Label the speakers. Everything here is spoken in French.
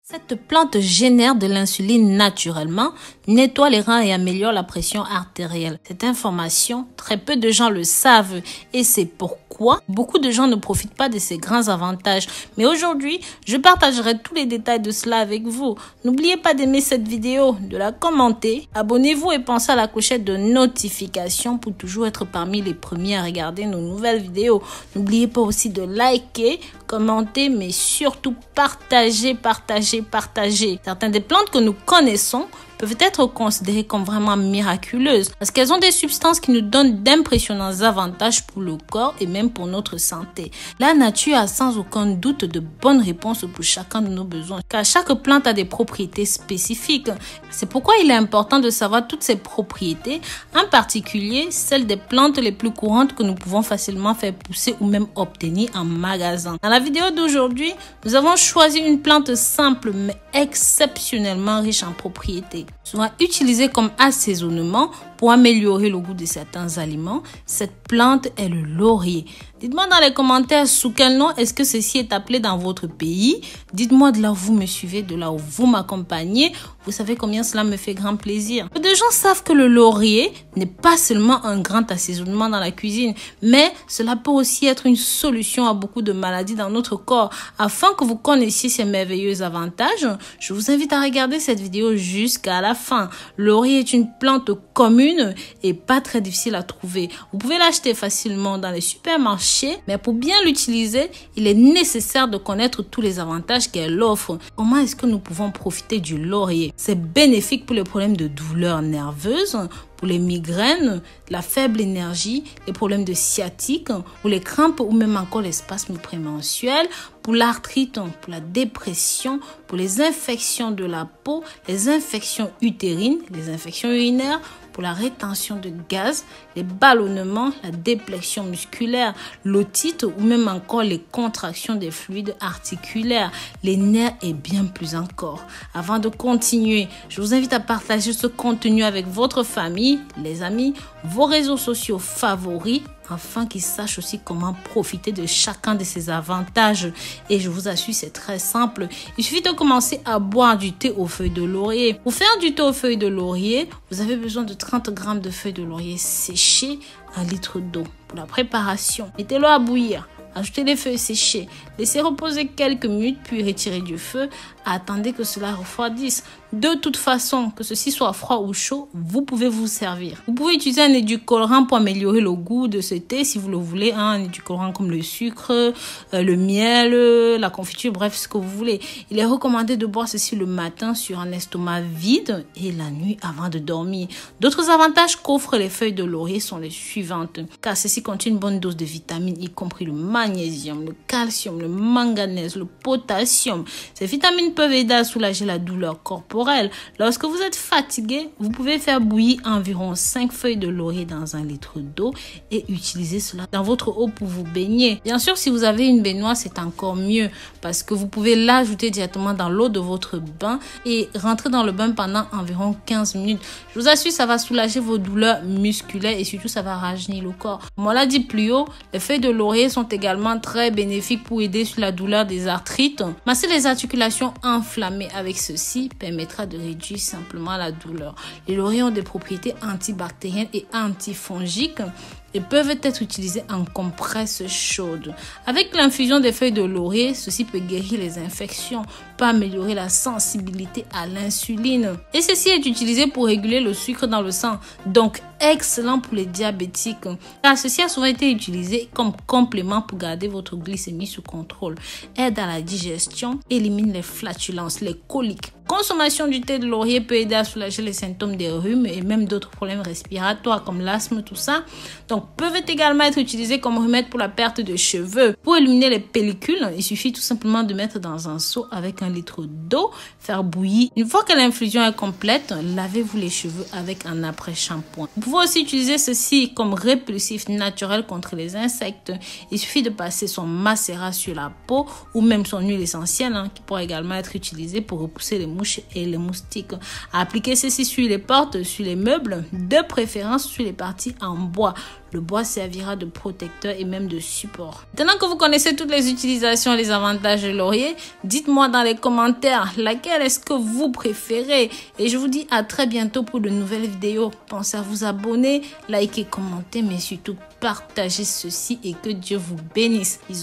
Speaker 1: Cette plante génère de l'insuline naturellement, nettoie les reins et améliore la pression artérielle. Cette information, très peu de gens le savent et c'est pourquoi beaucoup de gens ne profitent pas de ces grands avantages. Mais aujourd'hui, je partagerai tous les détails de cela avec vous. N'oubliez pas d'aimer cette vidéo, de la commenter, abonnez-vous et pensez à la clochette de notification pour toujours être parmi les premiers à regarder nos nouvelles vidéos. N'oubliez pas aussi de liker, commenter, mais surtout partager. Certaines des plantes que nous connaissons peuvent être considérées comme vraiment miraculeuses parce qu'elles ont des substances qui nous donnent d'impressionnants avantages pour le corps et même pour notre santé. La nature a sans aucun doute de bonnes réponses pour chacun de nos besoins car chaque plante a des propriétés spécifiques. C'est pourquoi il est important de savoir toutes ces propriétés, en particulier celles des plantes les plus courantes que nous pouvons facilement faire pousser ou même obtenir en magasin. Dans la vidéo d'aujourd'hui, nous avons choisi une plante simple mais exceptionnellement riche en propriétés. Souvent utilisée comme assaisonnement pour améliorer le goût de certains aliments, cette plante est le laurier. Dites-moi dans les commentaires sous quel nom est-ce que ceci est appelé dans votre pays. Dites-moi de là où vous me suivez, de là où vous m'accompagnez. Vous savez combien cela me fait grand plaisir. Peu de gens savent que le laurier n'est pas seulement un grand assaisonnement dans la cuisine, mais cela peut aussi être une solution à beaucoup de maladies dans notre corps. Afin que vous connaissiez ces merveilleux avantages, je vous invite à regarder cette vidéo jusqu'à la fin. Le laurier est une plante commune et pas très difficile à trouver. Vous pouvez l'acheter facilement dans les supermarchés, mais pour bien l'utiliser, il est nécessaire de connaître tous les avantages qu'elle offre. Comment est-ce que nous pouvons profiter du laurier? C'est bénéfique pour les problèmes de douleurs nerveuses, pour les migraines, la faible énergie, les problèmes de sciatique, pour les crampes ou même encore les spasmes prémenstruels, pour l'arthrite, pour la dépression, pour les infections de la peau, les infections utérines, les infections urinaires, pour la rétention de gaz, les ballonnements, la déplexion musculaire, l'otite ou même encore les contractions des fluides articulaires, les nerfs et bien plus encore. Avant de continuer, je vous invite à partager ce contenu avec votre famille, les amis, vos réseaux sociaux favoris, afin qu'ils sachent aussi comment profiter de chacun de ces avantages. Et je vous assure, c'est très simple. Il suffit de commencer à boire du thé aux feuilles de laurier. Pour faire du thé aux feuilles de laurier, vous avez besoin de 30 g de feuilles de laurier séchées, 1 litre d'eau. Pour la préparation, mettez-le à bouillir. Ajoutez les feuilles séchées, laissez reposer quelques minutes puis retirez du feu. Attendez que cela refroidisse. De toute façon, que ceci soit froid ou chaud, vous pouvez vous servir. Vous pouvez utiliser un édulcorant pour améliorer le goût de ce thé si vous le voulez. Un édulcorant comme le sucre, le miel, la confiture, bref, ce que vous voulez. Il est recommandé de boire ceci le matin sur un estomac vide et la nuit avant de dormir. D'autres avantages qu'offrent les feuilles de laurier sont les suivantes. Car ceci contient une bonne dose de vitamines, y compris le magnésium, le calcium, le manganèse, le potassium. Ces vitamines peuvent aider à soulager la douleur corporelle. Lorsque vous êtes fatigué, vous pouvez faire bouillir environ 5 feuilles de laurier dans 1 litre d'eau et utiliser cela dans votre eau pour vous baigner. Bien sûr, si vous avez une baignoire, c'est encore mieux parce que vous pouvez l'ajouter directement dans l'eau de votre bain et rentrer dans le bain pendant environ 15 minutes. Je vous assure, ça va soulager vos douleurs musculaires et surtout, ça va rajeunir le corps. Comme on l'a dit plus haut, les feuilles de laurier sont également très bénéfiques pour aider sur la douleur des arthrites. Masser les articulations inflammées avec ceci permettra de réduire simplement la douleur. Les lauriers ont des propriétés antibactériennes et antifongiques et peuvent être utilisés en compresse chaude. Avec l'infusion des feuilles de laurier, ceci peut guérir les infections, peut améliorer la sensibilité à l'insuline. Et ceci est utilisé pour réguler le sucre dans le sang, donc excellent pour les diabétiques. Car ceci a souvent été utilisé comme complément pour garder votre glycémie sous contrôle, aide à la digestion, élimine les flatulences, les coliques. Consommation du thé de laurier peut aider à soulager les symptômes des rhumes et même d'autres problèmes respiratoires comme l'asthme, tout ça. Donc, peuvent également être utilisés comme remède pour la perte de cheveux. Pour éliminer les pellicules, il suffit tout simplement de mettre dans un seau avec 1 litre d'eau, faire bouillir. Une fois que l'infusion est complète, lavez-vous les cheveux avec un après-shampoing. Vous pouvez aussi utiliser ceci comme répulsif naturel contre les insectes. Il suffit de passer son macérat sur la peau ou même son huile essentielle qui pourra également être utilisée pour repousser les mouches et les moustiques. Appliquez ceci sur les portes, sur les meubles, de préférence sur les parties en bois. Le bois servira de protecteur et même de support. Maintenant que vous connaissez toutes les utilisations et les avantages de laurier, dites-moi dans les commentaires laquelle est-ce que vous préférez. Et je vous dis à très bientôt pour de nouvelles vidéos. Pensez à vous abonner, liker, commenter, mais surtout partager ceci et que Dieu vous bénisse. Bisous.